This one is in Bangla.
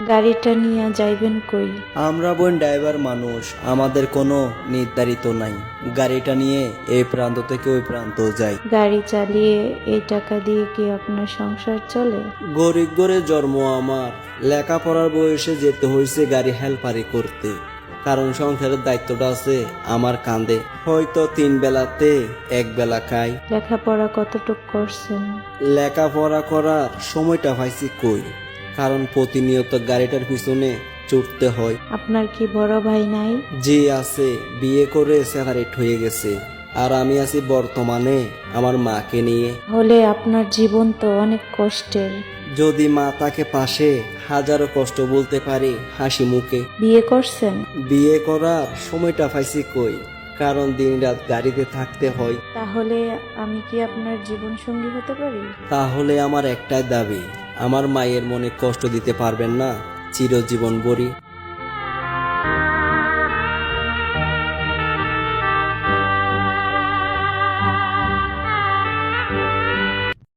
গাড়িটা নিয়ে যাইবেন কই? আমরা বোন ড্রাইভার মানুষ, আমাদের কোনো নির্ধারিত নাই। গাড়িটা নিয়ে এই প্রান্ত থেকে ওই প্রান্ত যাই। গাড়ি চালিয়ে এই টাকা দিয়ে কি আপনার সংসার চলে? গরিব ঘরে জন্ম আমার, লেখাপড়ার বয়সে যেতে হয়েছে গাড়ি হেল্পারি করতে, কারণ সংসারের দায়িত্বটা আছে আমার কাঁধে। হয়তো 3 বেলাতে 1 বেলা খাই। লেখাপড়া কতটুক করছেন? লেখাপড়া করার সময়টা পাইছি কই, কারণ প্রতিনিয়ত গাড়িটার পিছনে ছুটতে হয়। আপনার কি বড় ভাই নাই? যে আছে, বিয়ে করে সেপারেট হয়ে গেছে, আর আমি আছি বর্তমানে আমার মাকে নিয়ে। হলে আপনার জীবন তো অনেক কষ্টের। যদি মা তাকে পাশে, হাজারো কষ্ট বলতে পারি হাসি মুখে। বিয়ে করছেন? বিয়ে করার সময়টা পাইছি কই, কারণ দিনরাত গাড়িতে থাকতে হয়। তাহলে আমি কি আপনার জীবন সঙ্গী হতে পারি? তাহলে আমার একটাই দাবি, আমার মায়ের মনে কষ্ট দিতে পারবেন না চিরজীবন ভরি।